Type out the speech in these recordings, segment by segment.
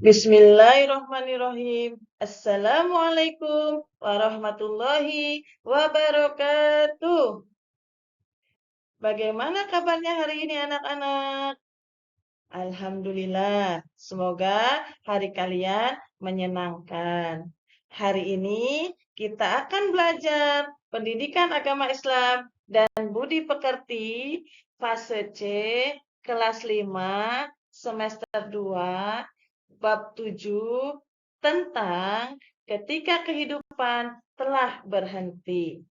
Bismillahirrahmanirrahim. Assalamualaikum warahmatullahi wabarakatuh. Bagaimana kabarnya hari ini anak-anak? Alhamdulillah. Semoga hari kalian menyenangkan. Hari ini kita akan belajar pendidikan agama Islam dan budi pekerti fase C kelas 5 semester 2 bab 7 tentang ketika kehidupan telah berhenti.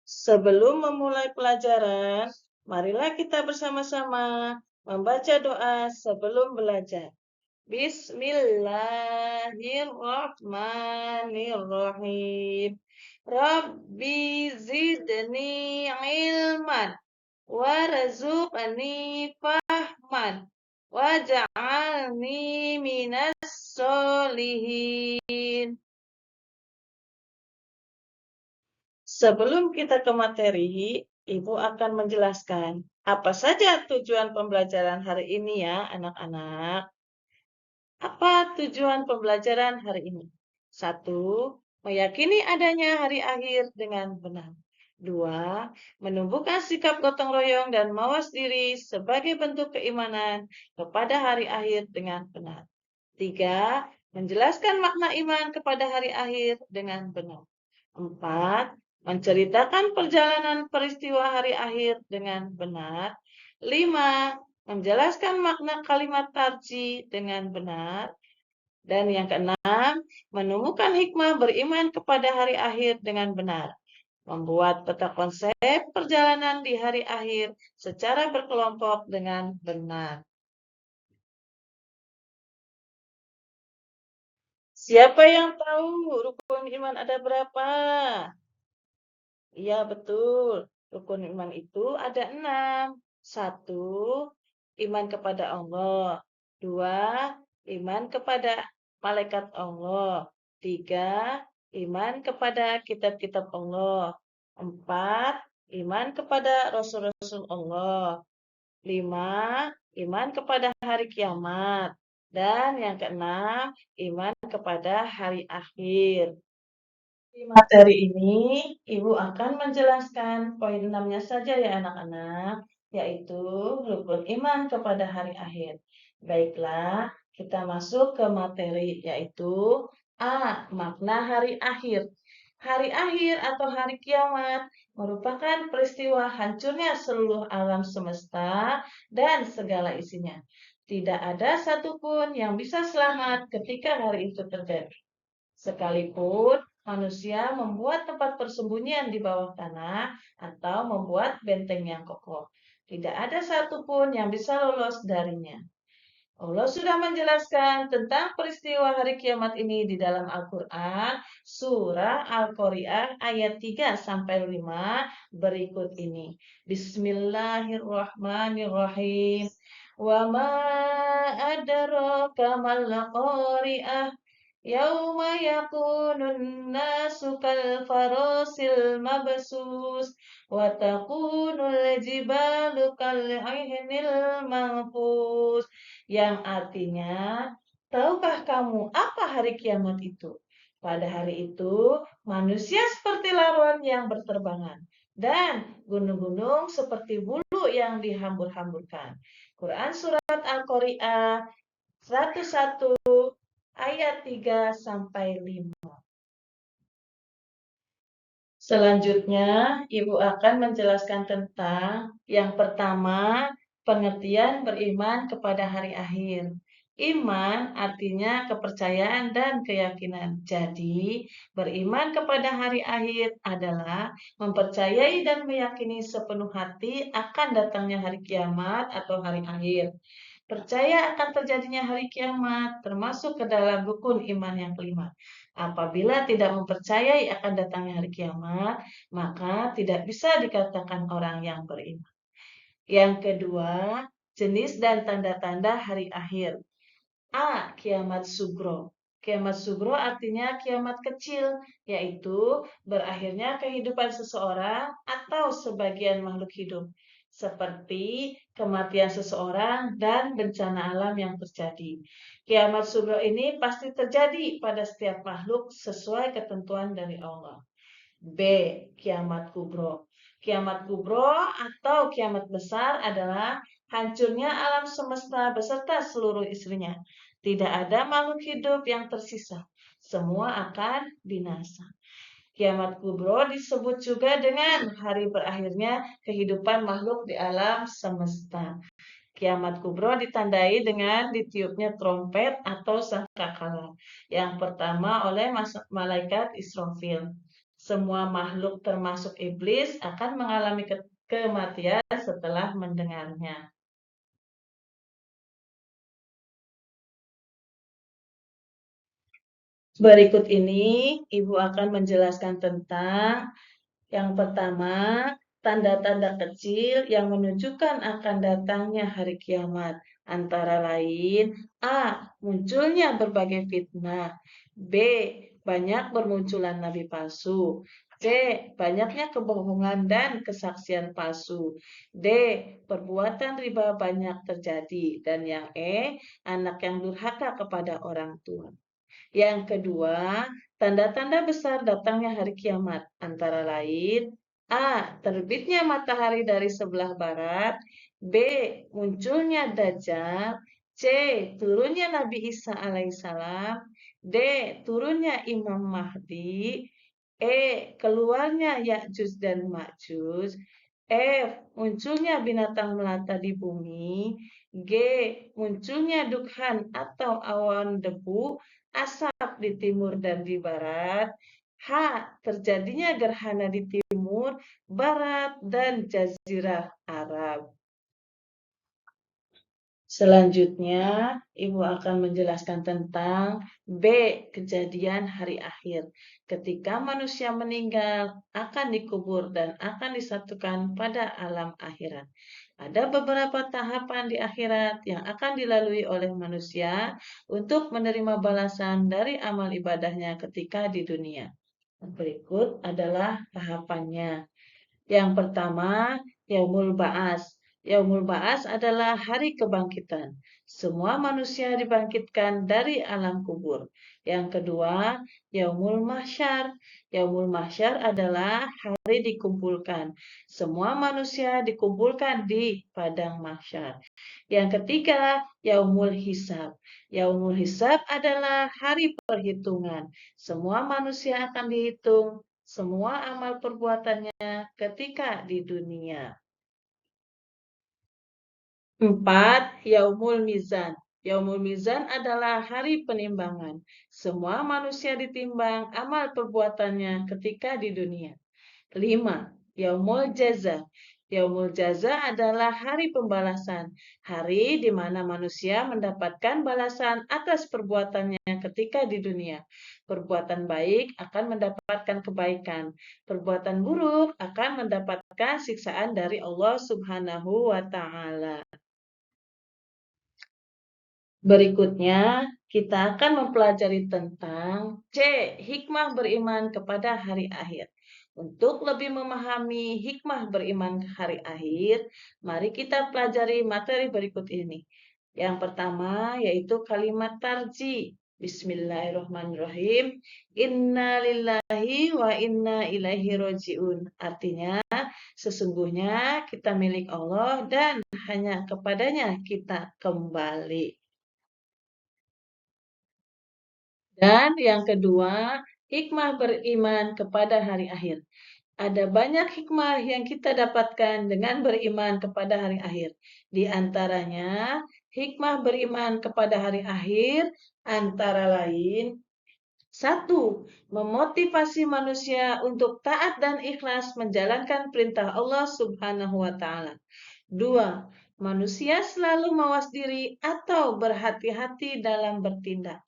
Sebelum memulai pelajaran, marilah kita bersama-sama membaca doa sebelum belajar. Bismillahirrahmanirrahim. Rabbi zidni ilman warzuqni fahman waj'alni minas solihin. Sebelum kita ke materi, Ibu akan menjelaskan apa saja tujuan pembelajaran hari ini ya, anak-anak. Apa tujuan pembelajaran hari ini? 1. Meyakini adanya hari akhir dengan benar. 2. Menumbuhkan sikap gotong royong dan mawas diri sebagai bentuk keimanan kepada hari akhir dengan benar. 3. Menjelaskan makna iman kepada hari akhir dengan benar. 4. Menceritakan perjalanan peristiwa hari akhir dengan benar. 5. Menjelaskan makna kalimat tarji dengan benar. Dan yang keenam, menemukan hikmah beriman kepada hari akhir dengan benar. Membuat peta konsep perjalanan di hari akhir secara berkelompok dengan benar. Siapa yang tahu rukun iman ada berapa? Iya, betul. Rukun iman itu ada 6. 1. Iman kepada Allah. 2. Iman kepada malaikat Allah. 3. Iman kepada kitab-kitab Allah. 4. Iman kepada rasul-rasul Allah. 5. Iman kepada hari kiamat. Dan yang keenam, iman kepada hari akhir. Di materi ini, Ibu akan menjelaskan poin 6-nya saja ya anak-anak, yaitu rukun iman kepada hari akhir. Baiklah, kita masuk ke materi, yaitu A. Makna hari akhir. Hari akhir atau hari kiamat merupakan peristiwa hancurnya seluruh alam semesta dan segala isinya. Tidak ada satupun yang bisa selamat ketika hari itu terjadi. Sekalipun manusia membuat tempat persembunyian di bawah tanah atau membuat benteng yang kokoh, tidak ada satupun yang bisa lolos darinya. Allah sudah menjelaskan tentang peristiwa hari kiamat ini di dalam Al-Quran, surah Al-Qari'ah ayat 3-5 berikut ini. Bismillahirrahmanirrahim. Wa ma adraka mal qari'ah. Yauma yakunun nasu kal farasil mabsus wa takunul jibalu kal ihnil manfus, yang artinya, tahukah kamu apa hari kiamat itu? Pada hari itu, manusia seperti laron yang berterbangan dan gunung-gunung seperti bulu yang dihambur-hamburkan. Quran Surat Al-Qari'ah 101 ayat 3-5. Selanjutnya, Ibu akan menjelaskan tentang yang pertama, pengertian beriman kepada hari akhir. Iman artinya kepercayaan dan keyakinan. Jadi, beriman kepada hari akhir adalah mempercayai dan meyakini sepenuh hati akan datangnya hari kiamat atau hari akhir. Percaya akan terjadinya hari kiamat termasuk ke dalam rukun iman yang kelima. Apabila tidak mempercayai akan datangnya hari kiamat, maka tidak bisa dikatakan orang yang beriman. Yang kedua, jenis dan tanda-tanda hari akhir. A. Kiamat sugro. Kiamat sugro artinya kiamat kecil, yaitu berakhirnya kehidupan seseorang atau sebagian makhluk hidup. seperti kematian seseorang dan bencana alam yang terjadi. Kiamat sugra ini pasti terjadi pada setiap makhluk sesuai ketentuan dari Allah. B. Kiamat kubro. Kiamat kubro atau kiamat besar adalah hancurnya alam semesta beserta seluruh istrinya. Tidak ada makhluk hidup yang tersisa. Semua akan binasa. Kiamat kubro disebut juga dengan hari berakhirnya kehidupan makhluk di alam semesta. Kiamat kubro ditandai dengan ditiupnya trompet atau sangkakala. Yang pertama oleh malaikat Israfil. Semua makhluk termasuk iblis akan mengalami kematian setelah mendengarnya. Berikut ini Ibu akan menjelaskan tentang yang pertama, tanda-tanda kecil yang menunjukkan akan datangnya hari kiamat. Antara lain, A. Munculnya berbagai fitnah. B. Banyak bermunculan nabi palsu. C. Banyaknya kebohongan dan kesaksian palsu. D. Perbuatan riba banyak terjadi. Dan yang E. Anak yang durhaka kepada orang tua. Yang kedua, tanda-tanda besar datangnya hari kiamat antara lain A. Terbitnya matahari dari sebelah barat. B. Munculnya Dajjal. C. Turunnya Nabi Isa alaihissalam. D. Turunnya Imam Mahdi. E. Keluarnya Ya'juj dan Ma'juj. F. Munculnya binatang melata di bumi. G. Munculnya dukhan atau awan debu asap di timur dan di barat. H. Terjadinya gerhana di timur, barat, dan jazirah Arab. Selanjutnya, Ibu akan menjelaskan tentang B. Kejadian hari akhir. Ketika manusia meninggal, akan dikubur dan akan disatukan pada alam akhirat. Ada beberapa tahapan di akhirat yang akan dilalui oleh manusia untuk menerima balasan dari amal ibadahnya ketika di dunia. Berikut adalah tahapannya. Yang pertama, Yaumul Ba'as. Yaumul Ba'as adalah hari kebangkitan. Semua manusia dibangkitkan dari alam kubur. Yang kedua, Yaumul Mahsyar. Yaumul Mahsyar adalah hari dikumpulkan. Semua manusia dikumpulkan di padang mahsyar. Yang ketiga, Yaumul Hisab. Yaumul Hisab adalah hari perhitungan. Semua manusia akan dihitung semua amal perbuatannya ketika di dunia. 4. Yaumul Mizan. Yaumul Mizan adalah hari penimbangan. Semua manusia ditimbang amal perbuatannya ketika di dunia. 5. Yaumul Jaza. Yaumul Jaza adalah hari pembalasan. Hari di mana manusia mendapatkan balasan atas perbuatannya ketika di dunia. Perbuatan baik akan mendapatkan kebaikan. Perbuatan buruk akan mendapatkan siksaan dari Allah Subhanahu wa Ta'ala. Berikutnya, kita akan mempelajari tentang C. Hikmah beriman kepada hari akhir. Untuk lebih memahami hikmah beriman ke hari akhir, mari kita pelajari materi berikut ini. Yang pertama yaitu kalimat tarji. Bismillahirrahmanirrahim. Inna lillahi wa inna ilaihi roji'un. Artinya, sesungguhnya kita milik Allah dan hanya kepadanya kita kembali. Dan yang kedua, hikmah beriman kepada hari akhir. Ada banyak hikmah yang kita dapatkan dengan beriman kepada hari akhir. Di antaranya, hikmah beriman kepada hari akhir antara lain, 1. Memotivasi manusia untuk taat dan ikhlas menjalankan perintah Allah Subhanahu wa Ta'ala. 2. Manusia selalu mawas diri atau berhati-hati dalam bertindak.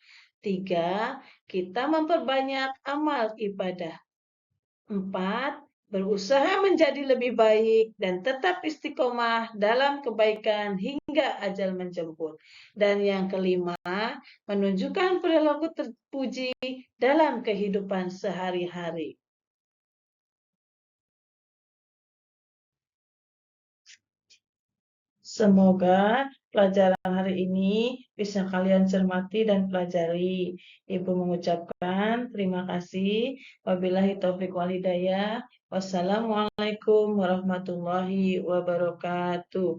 3. Kita memperbanyak amal ibadah. 4. Berusaha menjadi lebih baik dan tetap istiqomah dalam kebaikan hingga ajal menjemput. Dan yang kelima, menunjukkan perilaku terpuji dalam kehidupan sehari-hari. Semoga pelajaran hari ini bisa kalian cermati dan pelajari. Ibu mengucapkan terima kasih. Wabillahi taufiq wal hidayah. Wassalamualaikum warahmatullahi wabarakatuh.